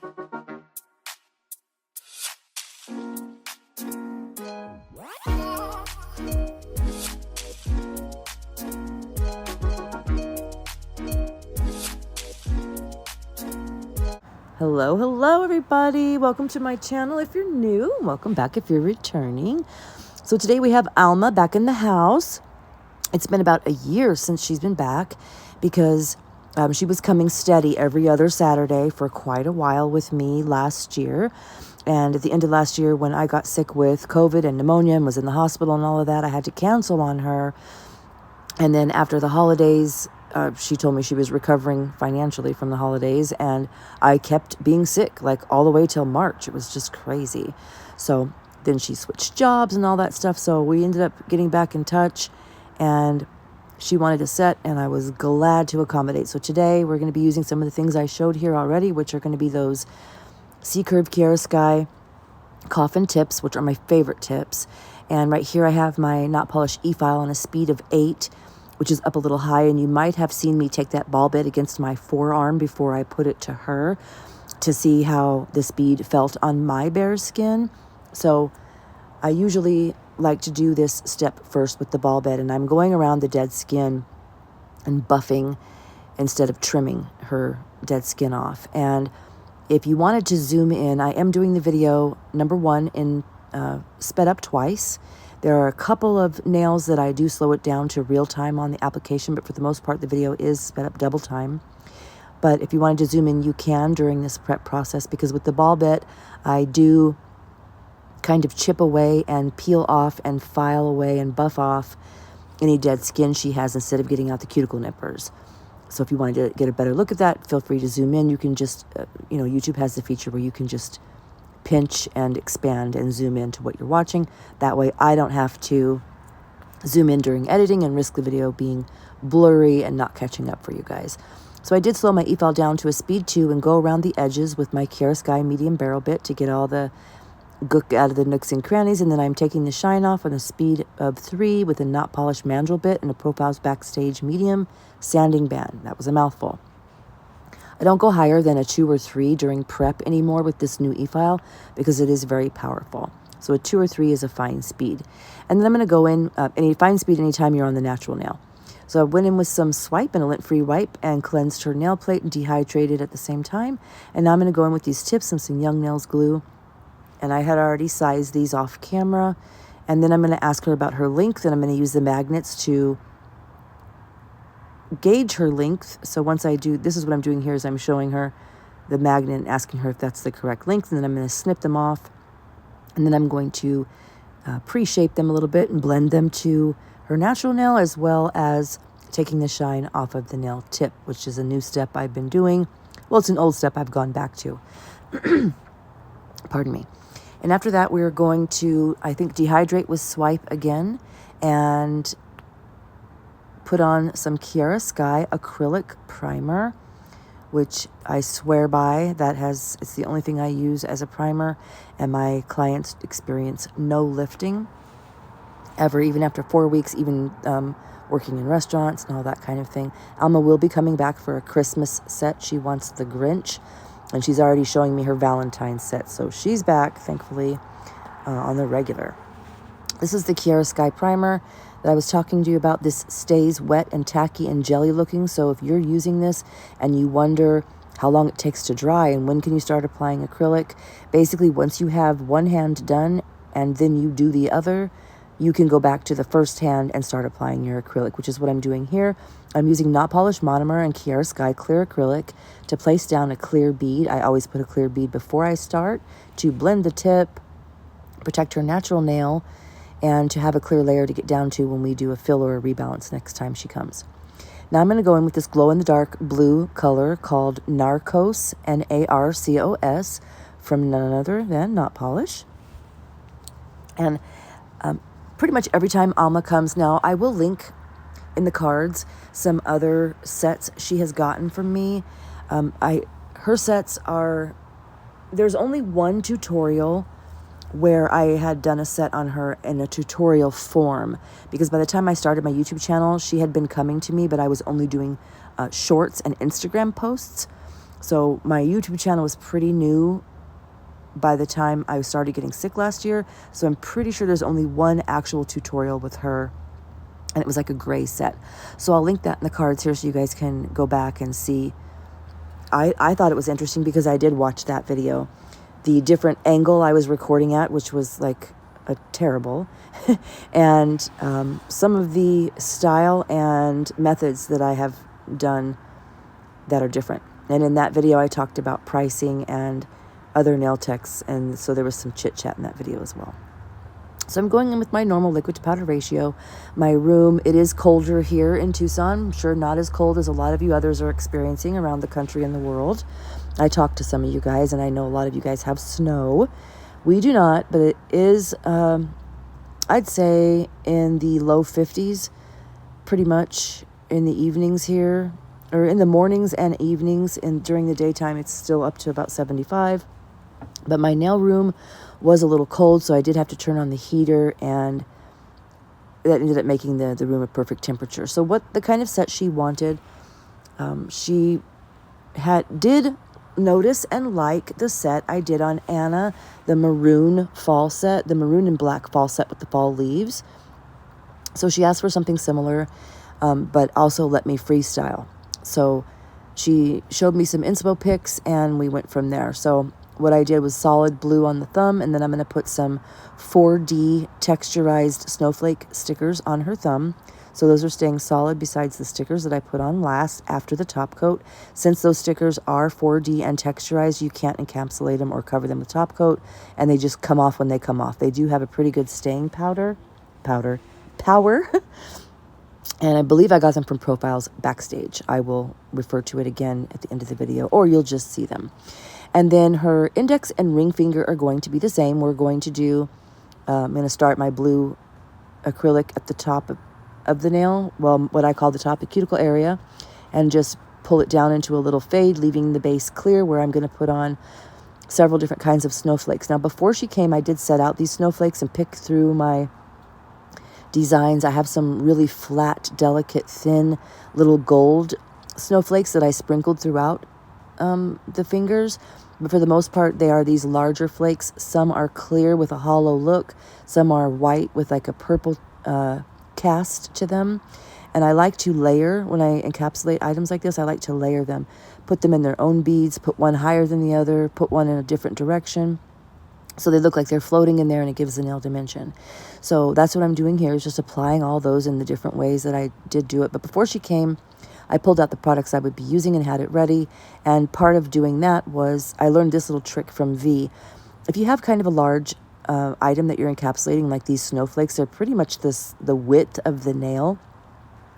Hello everybody, welcome to my channel. If you're new, welcome back if you're returning. So today we have Alma back in the house. It's been about a year since she's been back because she was coming steady every other Saturday for quite a while with me last year. And at the end of last year, when I got sick with COVID and pneumonia and was in the hospital and all of that, I had to cancel on her. And then after the holidays, she told me she was recovering financially from the holidays, and I kept being sick like all the way till March. It was just crazy. So then she switched jobs and all that stuff. So we ended up getting back in touch, and she wanted a set, and I was glad to accommodate. So today we're going to be using some of the things I showed here already, which are going to be those C-curve Chiaroscuro coffin tips, which are my favorite tips. And right here I have my not polished e-file on a speed of 8, which is up a little high, and you might have seen me take that ball bit against my forearm before I put it to her to see how the speed felt on my bare skin. So I usually like to do this step first with the ball bit, and I'm going around the dead skin and buffing instead of trimming her dead skin off. And if you wanted to zoom in, I am doing the video number 1 in sped up twice. There are a couple of nails that I do slow it down to real time on the application, but for the most part, the video is sped up double time. But if you wanted to zoom in, you can during this prep process, because with the ball bit, I do kind of chip away and peel off and file away and buff off any dead skin she has instead of getting out the cuticle nippers. So if you wanted to get a better look at that, feel free to zoom in. You can just, YouTube has the feature where you can just pinch and expand and zoom in to what you're watching. That way I don't have to zoom in during editing and risk the video being blurry and not catching up for you guys. So I did slow my e-file down to a speed 2 and go around the edges with my Chiaroscuro medium barrel bit to get all the gook out of the nooks and crannies, and then I'm taking the shine off on a speed of 3 with a not polished mandrel bit and a Profiles Backstage medium sanding band. That was a mouthful. I don't go higher than a 2 or 3 during prep anymore with this new e-file because it is very powerful. So a 2 or 3 is a fine speed. And then I'm going to go in any fine speed anytime you're on the natural nail. So I went in with some swipe and a lint-free wipe and cleansed her nail plate and dehydrated at the same time. And now I'm going to go in with these tips and some Young Nails glue. And I had already sized these off camera. And then I'm going to ask her about her length, and I'm going to use the magnets to gauge her length. So once I do, this is what I'm doing here, is I'm showing her the magnet and asking her if that's the correct length, and then I'm going to snip them off, and then I'm going to pre-shape them a little bit and blend them to her natural nail, as well as taking the shine off of the nail tip, which is a new step I've been doing. Well, it's an old step I've gone back to. Pardon me. And after that, we're going to, I think, dehydrate with swipe again and put on some Chiaroscuro acrylic primer, which I swear by. It's the only thing I use as a primer, and my clients experience no lifting ever, even after 4 weeks, even working in restaurants and all that kind of thing. Alma will be coming back for a Christmas set. She wants the Grinch, and she's already showing me her Valentine's set. So she's back, thankfully, on the regular. This is the Chiaroscuro primer that I was talking to you about. This stays wet and tacky and jelly looking. So if you're using this and you wonder how long it takes to dry and when can you start applying acrylic, basically once you have one hand done and then you do the other, you can go back to the first hand and start applying your acrylic, which is what I'm doing here. I'm using not polished monomer and Chiaroscuro clear acrylic to place down a clear bead. I always put a clear bead before I start to blend the tip, protect her natural nail, and to have a clear layer to get down to when we do a fill or a rebalance next time she comes. Now I'm going to go in with this glow-in-the-dark blue color called Narcos, Narcos, from none other than Not Polish. And pretty much every time Alma comes now, I will link in the cards some other sets she has gotten from me. Her sets are, there's only one tutorial where I had done a set on her in a tutorial form, because by the time I started my YouTube channel, she had been coming to me, but I was only doing shorts and Instagram posts. So my YouTube channel was pretty new by the time I started getting sick last year. So I'm pretty sure there's only one actual tutorial with her, and it was like a gray set. So I'll link that in the cards here so you guys can go back and see. I thought it was interesting because I did watch that video. The different angle I was recording at, which was like a terrible, and some of the style and methods that I have done that are different. And in that video, I talked about pricing and other nail techs, and so there was some chit chat in that video as well. So I'm going in with my normal liquid to powder ratio. My room, it is colder here in Tucson. I'm sure not as cold as a lot of you others are experiencing around the country and the world. I talked to some of you guys, and I know a lot of you guys have snow. We do not, but it is, I'd say, in the low 50s, pretty much in the evenings here, or in the mornings and evenings, and during the daytime, it's still up to about 75. But my nail room was a little cold, so I did have to turn on the heater, and that ended up making the room a perfect temperature. So what the kind of set she wanted, she did notice and like the set I did on Anna, the maroon fall set, the maroon and black fall set with the fall leaves. So she asked for something similar, but also let me freestyle. So she showed me some inspo pics, and we went from there. So what I did was solid blue on the thumb, and then I'm going to put some 4D texturized snowflake stickers on her thumb. So those are staying solid besides the stickers that I put on last after the top coat. Since those stickers are 4D and texturized, you can't encapsulate them or cover them with top coat, and they just come off when they come off. They do have a pretty good staying power. And I believe I got them from Profiles Backstage. I will refer to it again at the end of the video, or you'll just see them. And then her index and ring finger are going to be the same. We're going to do, I'm going to start my blue acrylic at the top of the nail, well, what I call the top, the cuticle area, and just pull it down into a little fade, leaving the base clear, where I'm going to put on several different kinds of snowflakes. Now, before she came, I did set out these snowflakes and pick through my designs. I have some really flat, delicate, thin little gold snowflakes that I sprinkled throughout the fingers. But for the most part, they are these larger flakes. Some are clear with a hollow look. Some are white with like a purple cast to them. And I like to layer, when I encapsulate items like this, I like to layer them. Put them in their own beads, put one higher than the other, put one in a different direction. So they look like they're floating in there, and it gives the nail dimension. So that's what I'm doing here, is just applying all those in the different ways that I did do it. But before she came, I pulled out the products I would be using and had it ready. And part of doing that was I learned this little trick from V. If you have kind of a large item that you're encapsulating, like these snowflakes, they're pretty much the width of the nail,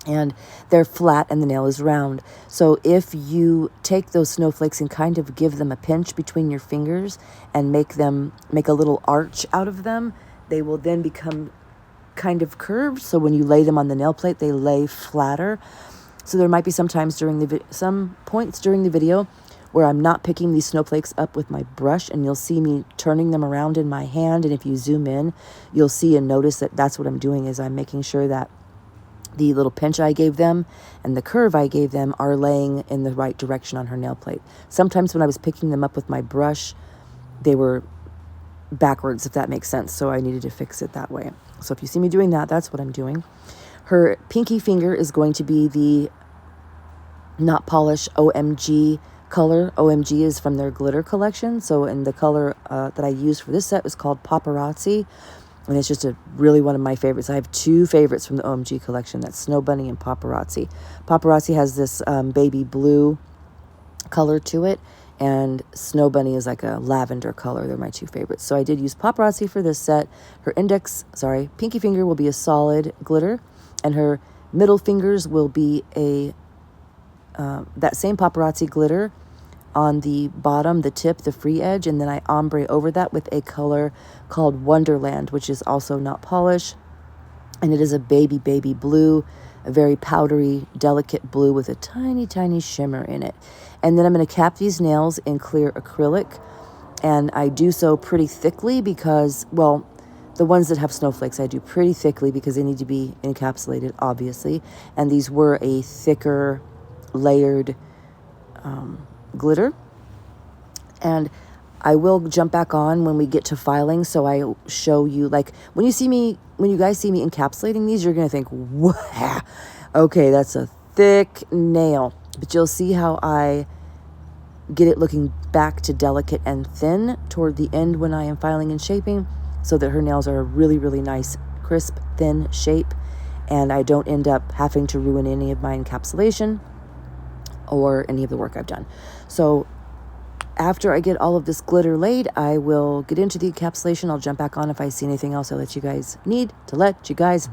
and they're flat and the nail is round. So if you take those snowflakes and kind of give them a pinch between your fingers and make a little arch out of them, they will then become kind of curved. So when you lay them on the nail plate, they lay flatter. So there might be some points during the video where I'm not picking these snowflakes up with my brush, and you'll see me turning them around in my hand. And if you zoom in, you'll see and notice that that's what I'm doing, is I'm making sure that the little pinch I gave them and the curve I gave them are laying in the right direction on her nail plate. Sometimes when I was picking them up with my brush, they were backwards, if that makes sense. So I needed to fix it that way. So if you see me doing that, that's what I'm doing. Her pinky finger is going to be the Not Polish OMG color. OMG is from their glitter collection. So in the color that I used for this set was called Paparazzi. And it's just really one of my favorites. I have two favorites from the OMG collection. That's Snow Bunny and Paparazzi. Paparazzi has this baby blue color to it, and Snow Bunny is like a lavender color. They're my two favorites. So I did use Paparazzi for this set. Her pinky finger will be a solid glitter, and her middle fingers will be that same Paparazzi glitter on the bottom, the tip, the free edge, and then I ombre over that with a color called Wonderland, which is also not polish, and it is a baby blue, a very powdery, delicate blue with a tiny, tiny shimmer in it. And then I'm going to cap these nails in clear acrylic, and I do so pretty thickly because, well, the ones that have snowflakes I do pretty thickly because they need to be encapsulated, obviously, and these were a thicker, layered glitter. And I will jump back on when we get to filing, so I show you, like, when you guys see me encapsulating these, you're going to think, wow, okay, that's a thick nail. But you'll see how I get it looking back to delicate and thin toward the end when I am filing and shaping, so that her nails are a really, really nice, crisp, thin shape, and I don't end up having to ruin any of my encapsulation or any of the work I've done. So after I get all of this glitter laid, I will get into the encapsulation. I'll jump back on if I see anything else I'll let you guys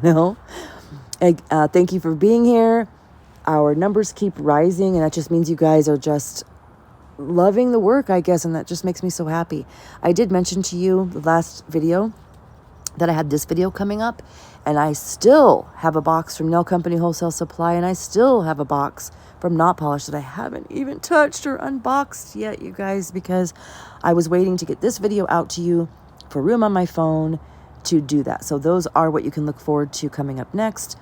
know. Thank you for being here. Our numbers keep rising, and that just means you guys are just loving the work, I guess, and that just makes me so happy. I did mention to you the last video that I had this video coming up, and I still have a box from Nail Company Wholesale Supply, and I still have a box from Not Polish that I haven't even touched or unboxed yet, you guys, because I was waiting to get this video out to you for room on my phone to do that. So those are what you can look forward to coming up next.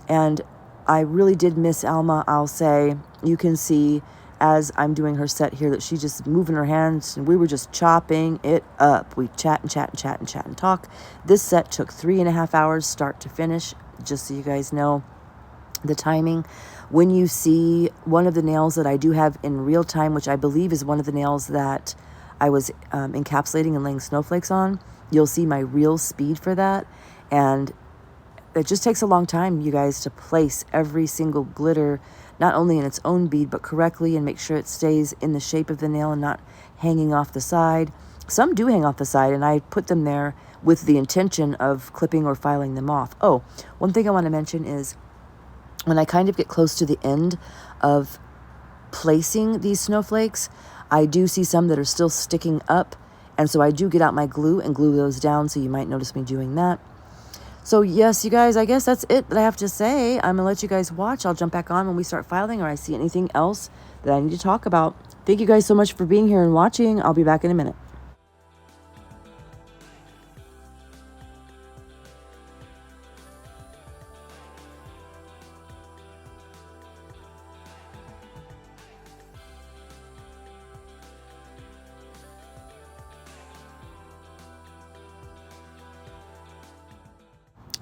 And I really did miss Alma, I'll say. You can see as I'm doing her set here that she's just moving her hands, and we were just chopping it up. We chat and talk. This set took 3.5 hours start to finish, just so you guys know the timing. When you see one of the nails that I do have in real time, which I believe is one of the nails that I was encapsulating and laying snowflakes on, you'll see my real speed for that. And it just takes a long time, you guys, to place every single glitter, not only in its own bead, but correctly, and make sure it stays in the shape of the nail and not hanging off the side. Some do hang off the side, and I put them there with the intention of clipping or filing them off. Oh, one thing I want to mention is when I kind of get close to the end of placing these snowflakes, I do see some that are still sticking up, and so I do get out my glue and glue those down, so you might notice me doing that. So yes, you guys, I guess that's it that I have to say. I'm going to let you guys watch. I'll jump back on when we start filing, or I see anything else that I need to talk about. Thank you guys so much for being here and watching. I'll be back in a minute.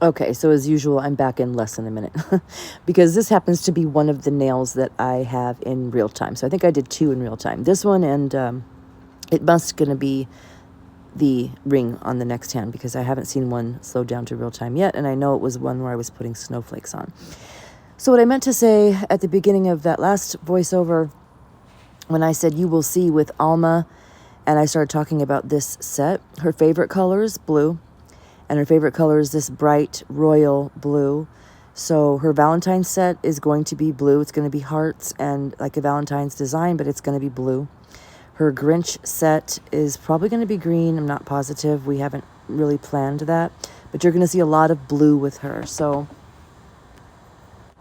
Okay, so as usual, I'm back in less than a minute because this happens to be one of the nails that I have in real time. So I think I did 2 in real time. This one, and it must going to be the ring on the next hand, because I haven't seen one slowed down to real time yet, and I know it was one where I was putting snowflakes on. So what I meant to say at the beginning of that last voiceover, when I said you will see with Alma, and I started talking about this set, her favorite color is blue. And her favorite color is this bright royal blue. So her Valentine's set is going to be blue. It's going to be hearts and like a Valentine's design, but it's going to be blue. Her Grinch set is probably going to be green. I'm not positive. We haven't really planned that. But you're going to see a lot of blue with her. So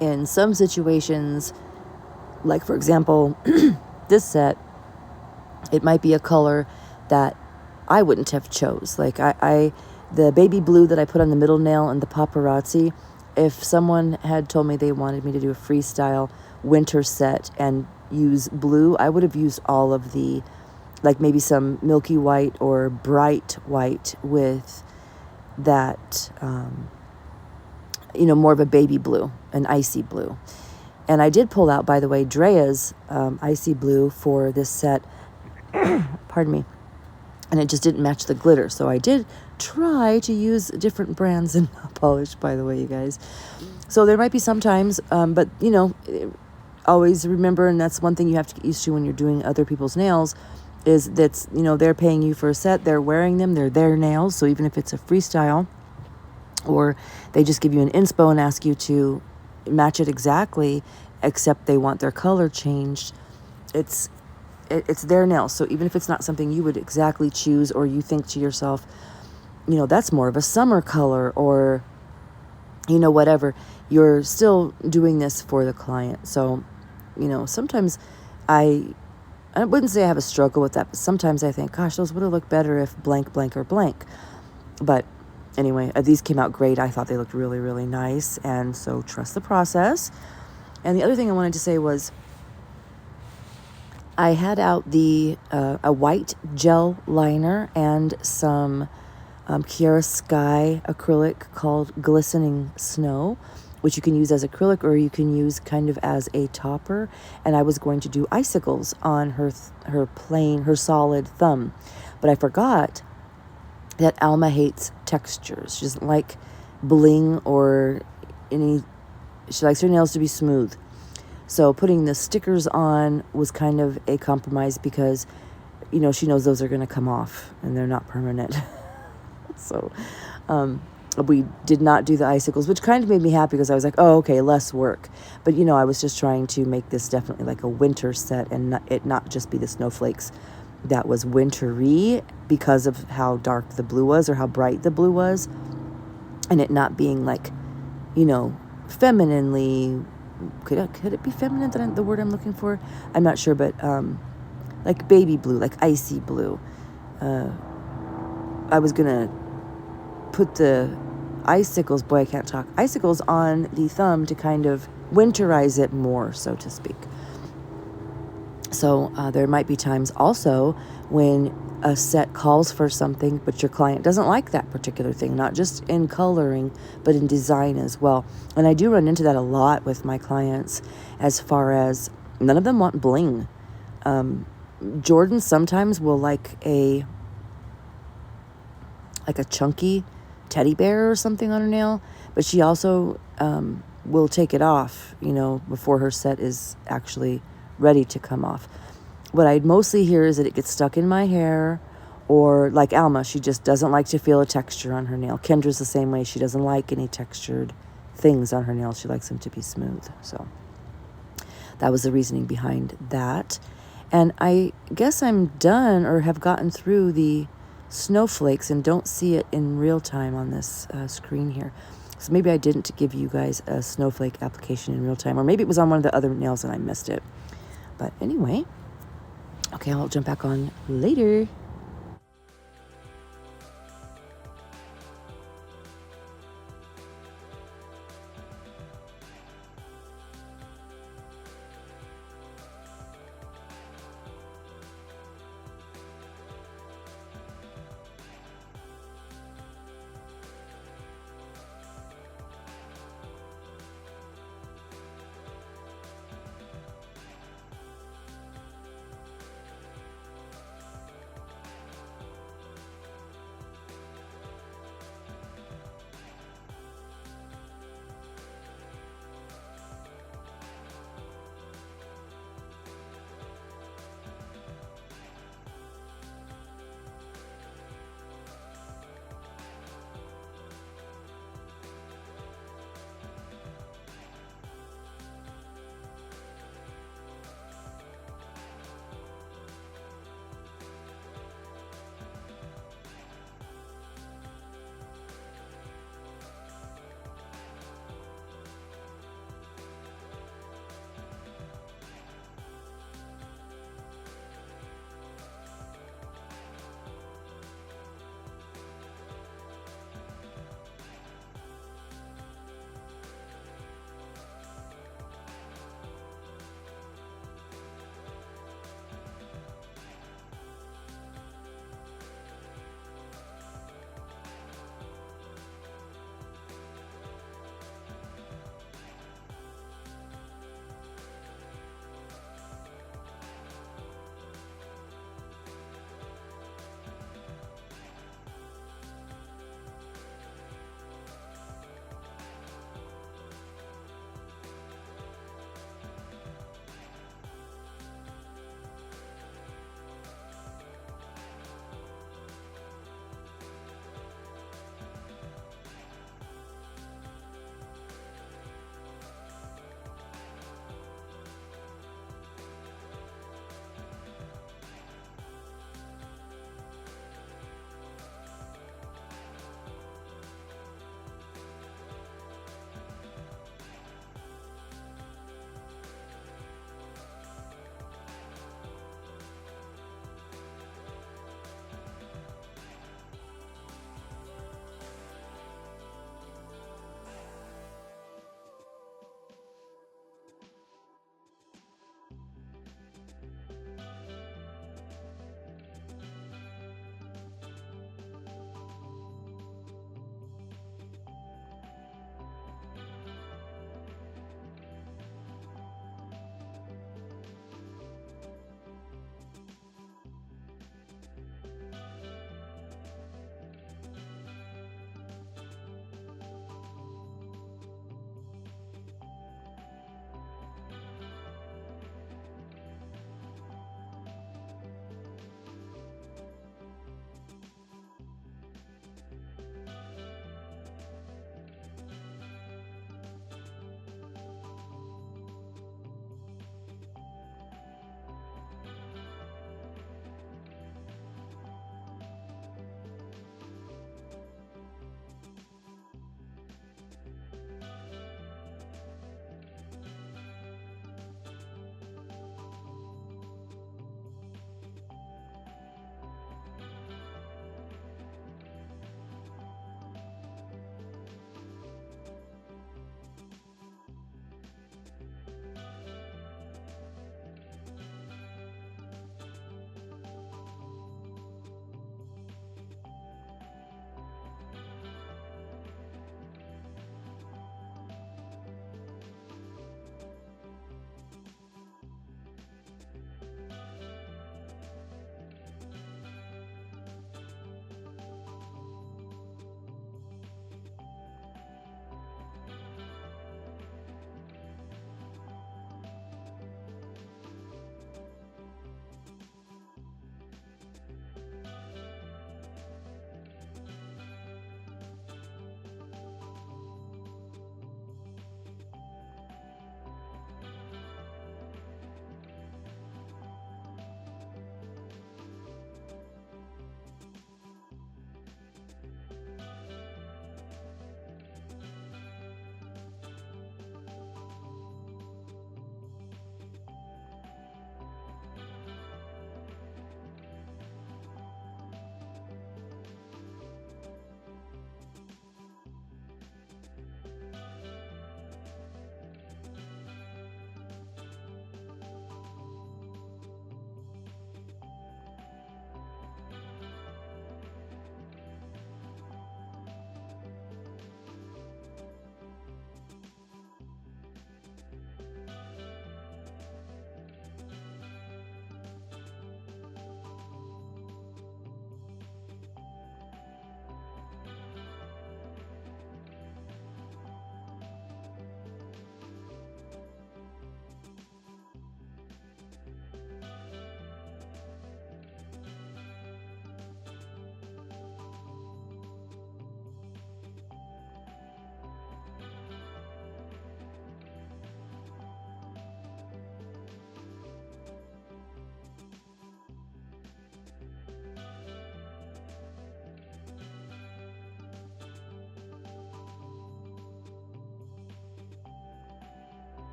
in some situations, like for example, this set, it might be a color that I wouldn't have chose. Like the baby blue that I put on the middle nail and the paparazzi, if someone had told me they wanted me to do a freestyle winter set and use blue, I would have used all of the, like maybe some milky white or bright white with that, more of a baby blue, an icy blue. And I did pull out, by the way, Drea's icy blue for this set, pardon me, and it just didn't match the glitter. So I did try to use different brands and Not Polish, by the way, you guys. So there might be sometimes, but always remember, and that's one thing you have to get used to when you're doing other people's nails, is that, they're paying you for a set, they're wearing them, they're their nails. So even if it's a freestyle, or they just give you an inspo and ask you to match it exactly, except they want their color changed, it's their nails. So even if it's not something you would exactly choose, or you think to yourself, that's more of a summer color, or, whatever, you're still doing this for the client. So, sometimes I wouldn't say I have a struggle with that, but sometimes I think, gosh, those would have looked better if blank, blank, or blank. But anyway, these came out great. I thought they looked really, really nice. And so trust the process. And the other thing I wanted to say was, I had out a white gel liner and some Kiara Sky acrylic called Glistening Snow, which you can use as acrylic or you can use kind of as a topper. And I was going to do icicles on her solid thumb. But I forgot that Alma hates textures. She doesn't like bling or she likes her nails to be smooth. So putting the stickers on was kind of a compromise because, she knows those are going to come off and they're not permanent. So we did not do the icicles, which kind of made me happy because I was like, oh, okay, less work. But, I was just trying to make this definitely like a winter set and it not just be the snowflakes that was wintry because of how dark the blue was or how bright the blue was. And it not being like, femininely, could it be feminine, the word I'm looking for? I'm not sure, but like baby blue, like icy blue. I was going to put the icicles on the thumb to kind of winterize it more, so to speak. So there might be times also when a set calls for something, but your client doesn't like that particular thing, not just in coloring, but in design as well. And I do run into that a lot with my clients as far as none of them want bling. Jordan sometimes will like a chunky teddy bear or something on her nail, but she also will take it off, before her set is actually ready to come off. What I mostly hear is that it gets stuck in my hair, or like Alma, she just doesn't like to feel a texture on her nail. Kendra's the same way. She doesn't like any textured things on her nails. She likes them to be smooth. So that was the reasoning behind that. And I guess I'm done or have gotten through the snowflakes and don't see it in real time on this screen here. So maybe I didn't give you guys a snowflake application in real time, or maybe it was on one of the other nails and I missed it. But anyway, okay, I'll jump back on later.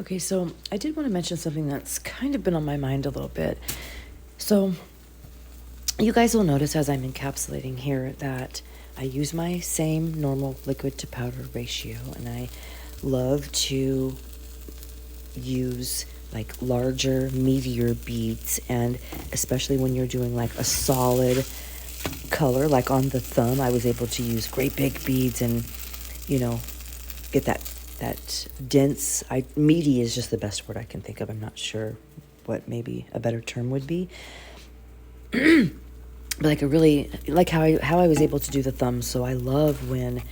Okay, so I did want to mention something that's kind of been on my mind a little bit. So you guys will notice as I'm encapsulating here that I use my same normal liquid to powder ratio, and I love to use like larger, meatier beads, and especially when you're doing like a solid color, like on the thumb, I was able to use great big beads and, get that dense, meaty is just the best word I can think of. I'm not sure what maybe a better term would be. But like a really, like how I was able to do the thumb. So I love when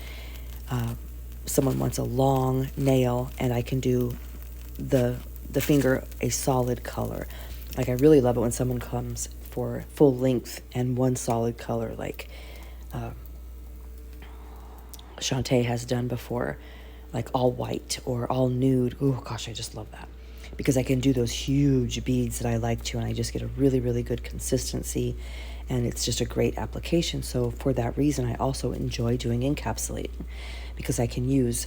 someone wants a long nail and I can do the finger a solid color. Like I really love it when someone comes for full length and one solid color, like Shantae has done before, like all white or all nude. Oh gosh, I just love that because I can do those huge beads that I like to, and I just get a really, really good consistency, and it's just a great application. So for that reason, I also enjoy doing encapsulating because I can use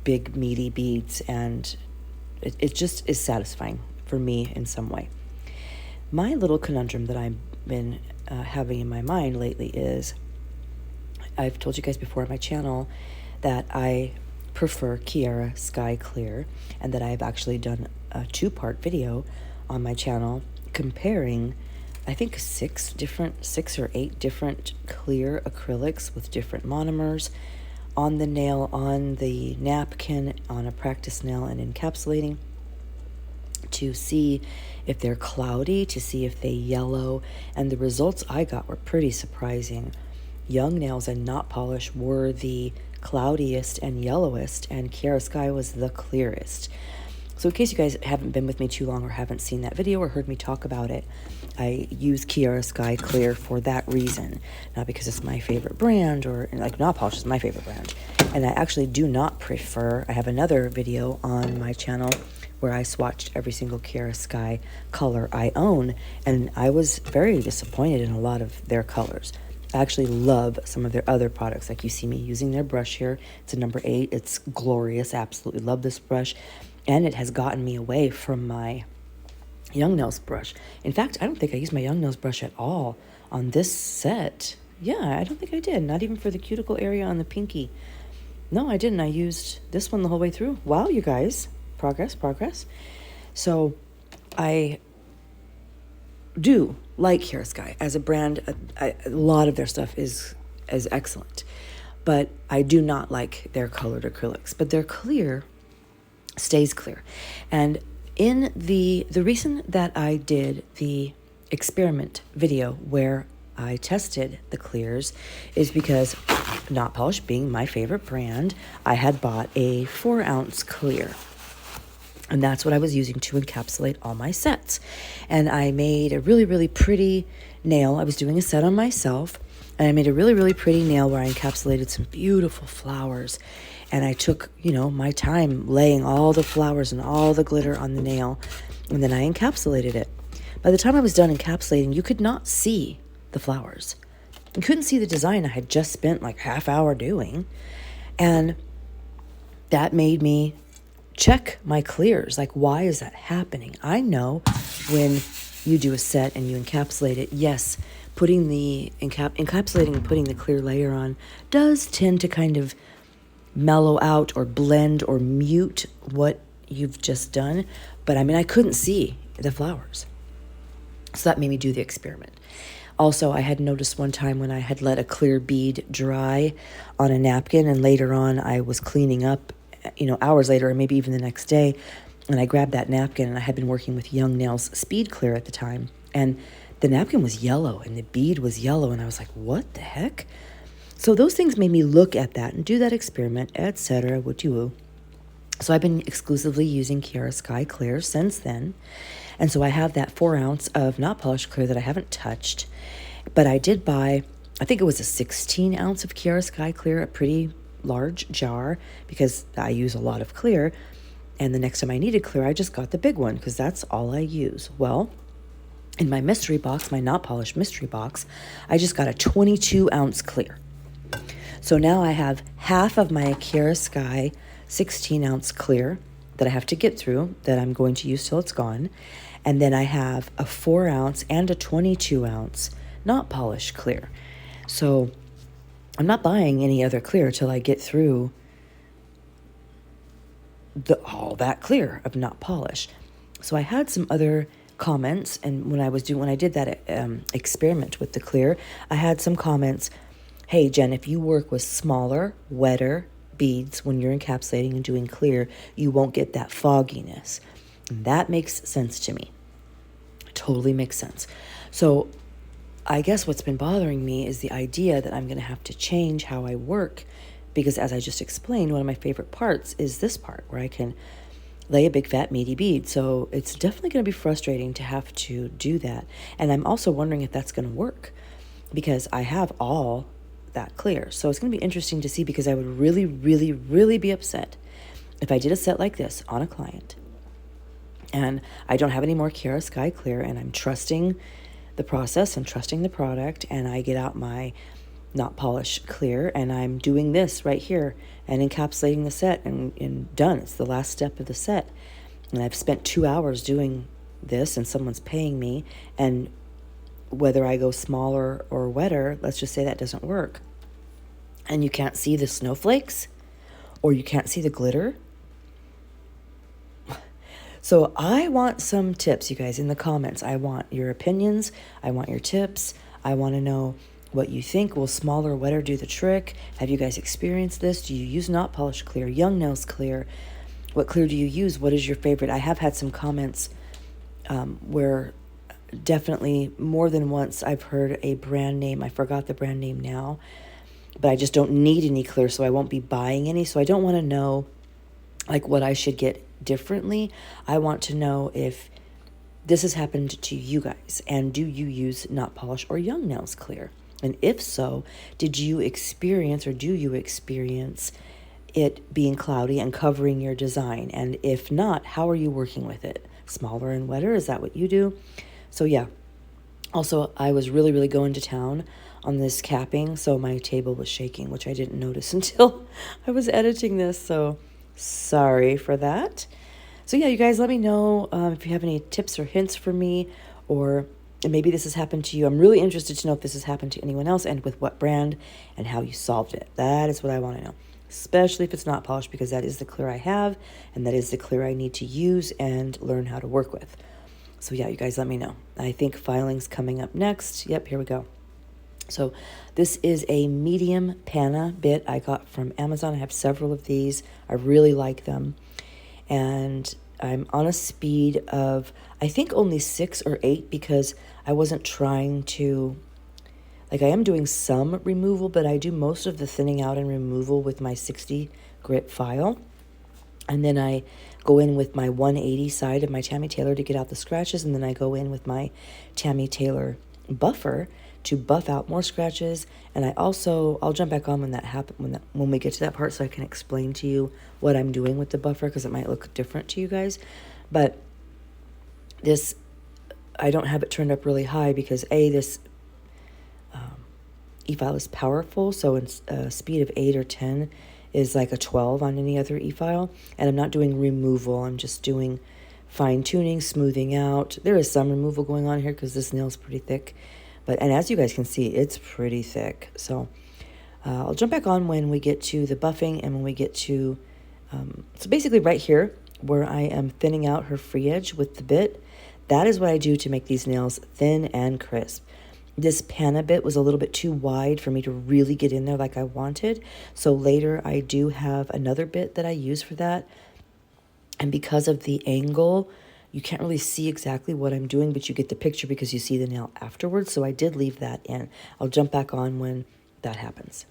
big meaty beads, and it just is satisfying for me in some way. My little conundrum that I've been having in my mind lately is, I've told you guys before on my channel that I prefer Kiara Sky Clear, and that I've actually done a 2-part video on my channel comparing, I think 6 or 8 different clear acrylics with different monomers on the nail, on the napkin, on a practice nail, and encapsulating to see if they're cloudy, to see if they yellow, and the results I got were pretty surprising. Young nails and not polish were the cloudiest and yellowest, and Kiara Sky was the clearest. So in case you guys haven't been with me too long or haven't seen that video or heard me talk about it, I use Kiara Sky Clear for that reason. Not because it's my favorite brand, or like Not Polish is my favorite brand. And I actually do not prefer, I have another video on my channel where I swatched every single Kiara Sky color I own, and I was very disappointed in a lot of their colors. I actually love some of their other products. Like you see me using their brush here. It's a number 8. It's glorious. Absolutely love this brush. And it has gotten me away from my Young Nails brush. In fact, I don't think I used my Young Nails brush at all on this set. Yeah, I don't think I did. Not even for the cuticle area on the pinky. No, I didn't. I used this one the whole way through. Wow, you guys. Progress. So I do like Kiara Sky as a brand. A lot of their stuff is excellent, but I do not like their colored acrylics. But their clear stays clear. And in the reason that I did the experiment video where I tested the clears is because, Not Polish being my favorite brand, I had bought a 4-ounce clear. And that's what I was using to encapsulate all my sets. And I made a really, really pretty nail. I was doing a set on myself, and I made a really, really pretty nail where I encapsulated some beautiful flowers. And I took, my time laying all the flowers and all the glitter on the nail, and then I encapsulated it. By the time I was done encapsulating, you could not see the flowers. You couldn't see the design I had just spent like half hour doing. And that made me check my clears. Like, why is that happening? I know when you do a set and you encapsulate it, yes, putting the encapsulating and putting the clear layer on does tend to kind of mellow out or blend or mute what you've just done. But I couldn't see the flowers. So that made me do the experiment. Also, I had noticed one time when I had let a clear bead dry on a napkin, and later on I was cleaning up, hours later or maybe even the next day, and I grabbed that napkin, and I had been working with Young Nails Speed Clear at the time, and the napkin was yellow and the bead was yellow, and I was like, what the heck? So those things made me look at that and do that experiment, etc. So I've been exclusively using Kiara Sky Clear since then. And so I have that 4-ounce of Not Polished Clear that I haven't touched. But I did buy, I think it was a 16-ounce of Kiara Sky Clear, a pretty large jar, because I use a lot of clear. And the next time I needed clear, I just got the big one because that's all I use. Well, in my mystery box, my Not Polished mystery box, I just got a 22-ounce clear. So now I have half of my Kiara Sky 16-ounce clear that I have to get through that I'm going to use till it's gone. And then I have a 4 ounce and a 22 ounce not polished clear. So I'm not buying any other clear till I get through all that clear of not polished. So I had some other comments, and when I did that experiment with the clear, I had some comments. Hey Jen, if you work with smaller, wetter beads when you're encapsulating and doing clear, you won't get that fogginess. And that makes sense to me. It totally makes sense. So I guess what's been bothering me is the idea that I'm going to have to change how I work, because as I just explained, one of my favorite parts is this part where I can lay a big fat meaty bead. So it's definitely going to be frustrating to have to do that. And I'm also wondering if that's going to work, because I have all that clear. So it's going to be interesting to see, because I would really, really, really be upset if I did a set like this on a client and I don't have any more Kiara Sky clear, and I'm trusting the process and trusting the product, and I get out my not polished clear and I'm doing this right here and encapsulating the set and done. It's the last step of the set. And I've spent 2 hours doing this and someone's paying me, and whether I go smaller or wetter, let's just say that doesn't work. And you can't see the snowflakes or you can't see the glitter. So I want some tips, you guys, in the comments. I want your opinions. I want your tips. I want to know what you think. Will smaller, wetter do the trick? Have you guys experienced this? Do you use not polished clear, young nails clear? What clear do you use? What is your favorite? I have had some comments where definitely more than once I've heard a brand name. I forgot the brand name now, but I just don't need any clear, so I won't be buying any. So I don't want to know like what I should get differently. I want to know if this has happened to you guys, and do you use not polished or young nails clear? And if so, did you experience or do you experience it being cloudy and covering your design? And if not, how are you working with it? Smaller and wetter, is that what you do? So yeah. Also, I was really, really going to town on this capping, so my table was shaking, which I didn't notice until I was editing this. So sorry for that. So yeah, you guys, let me know if you have any tips or hints for me, or maybe this has happened to you. I'm really interested to know if this has happened to anyone else, and with what brand, and how you solved it. That is what I want to know, especially if it's not polished, because that is the clear I have, and that is the clear I need to use and learn how to work with. So yeah, you guys, let me know. I think filing's coming up next. Yep, here we go. So this is a medium panna bit I got from Amazon. I have several of these. I really like them. And I'm on a speed of, I think, only 6 or 8, because I wasn't trying to, like, I am doing some removal, but I do most of the thinning out and removal with my 60 grit file. And then I go in with my 180 side of my Tammy Taylor to get out the scratches. And then I go in with my Tammy Taylor buffer to buff out more scratches. And I'll jump back on when that happens, when we get to that part, so I can explain to you what I'm doing with the buffer, because it might look different to you guys. But this, I don't have it turned up really high, because this e-file is powerful. So in speed of 8 or 10 is like a 12 on any other e-file. And I'm not doing removal. I'm just doing fine tuning, smoothing out. There is some removal going on here because this nail is pretty thick. And as you guys can see, it's pretty thick. So I'll jump back on when we get to the buffing, and when we get to, so basically right here where I am thinning out her free edge with the bit, that is what I do to make these nails thin and crisp. This panna bit was a little bit too wide for me to really get in there like I wanted. So later I do have another bit that I use for that. And because of the angle, you can't really see exactly what I'm doing, but you get the picture because you see the nail afterwards. So I did leave that in. I'll jump back on when that happens.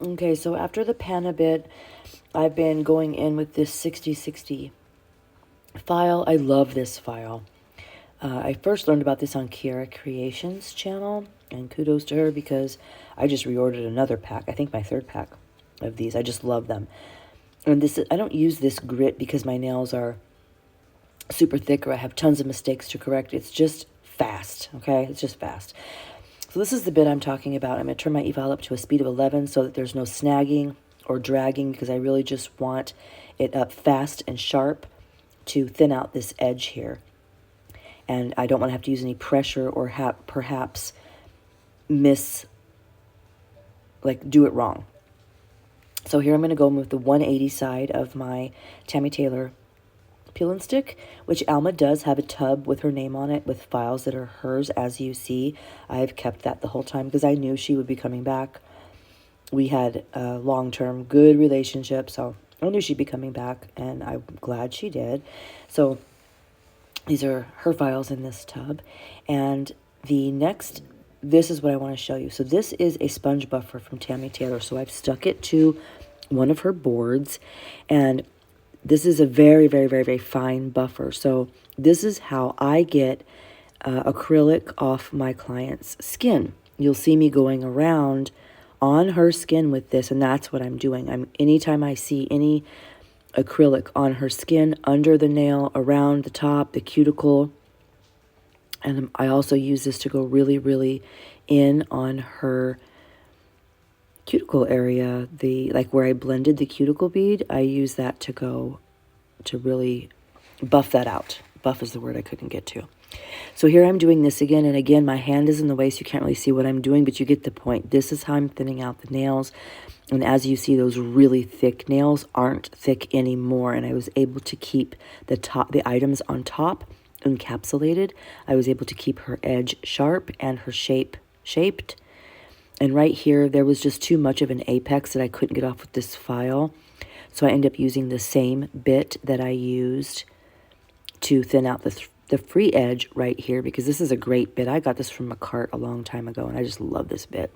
Okay, so after the panna bit, I've been going in with this 6060 file. I love this file. I first learned about this on Kiara Creations channel, and kudos to her because I just reordered another pack. I think my third pack of these. I just love them. And this, I don't use this grit because my nails are super thick or I have tons of mistakes to correct. It's just fast, okay? It's just fast. So this is the bit I'm talking about. I'm going to turn my eval up to a speed of 11 so that there's no snagging or dragging, because I really just want it up fast and sharp to thin out this edge here. And I don't want to have to use any pressure or perhaps do it wrong. So here I'm going to go with the 180 side of my Tammy Taylor peel and stick, which Alma does have a tub with her name on it with files that are hers, as you see. I've kept that the whole time because I knew she would be coming back. We had a long-term good relationship, so I knew she'd be coming back, and I'm glad she did. So these are her files in this tub. And this is what I want to show you. So this is a sponge buffer from Tammy Taylor. So I've stuck it to one of her boards, and this is a very, very, very, very fine buffer. So this is how I get acrylic off my client's skin. You'll see me going around on her skin with this, and that's what I'm doing. Anytime I see any acrylic on her skin, under the nail, around the top, the cuticle, and I also use this to go really, really in on her cuticle area, like where I blended the cuticle bead, I use that to really buff that out. Buff is the word I couldn't get to. So here I'm doing this again, and again, my hand is in the way, so you can't really see what I'm doing, but you get the point. This is how I'm thinning out the nails, and as you see, those really thick nails aren't thick anymore, and I was able to keep the items on top encapsulated. I was able to keep her edge sharp and her shape shaped. And right here, there was just too much of an apex that I couldn't get off with this file. So I ended up using the same bit that I used to thin out the free edge right here, because this is a great bit. I got this from a cart a long time ago, and I just love this bit.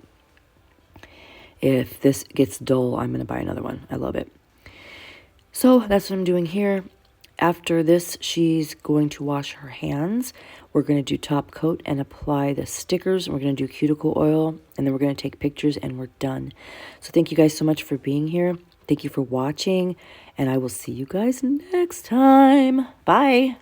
If this gets dull, I'm going to buy another one. I love it. So that's what I'm doing here. After this, she's going to wash her hands. We're going to do top coat and apply the stickers. We're going to do cuticle oil, and then we're going to take pictures, and we're done. So thank you guys so much for being here. Thank you for watching, and I will see you guys next time. Bye.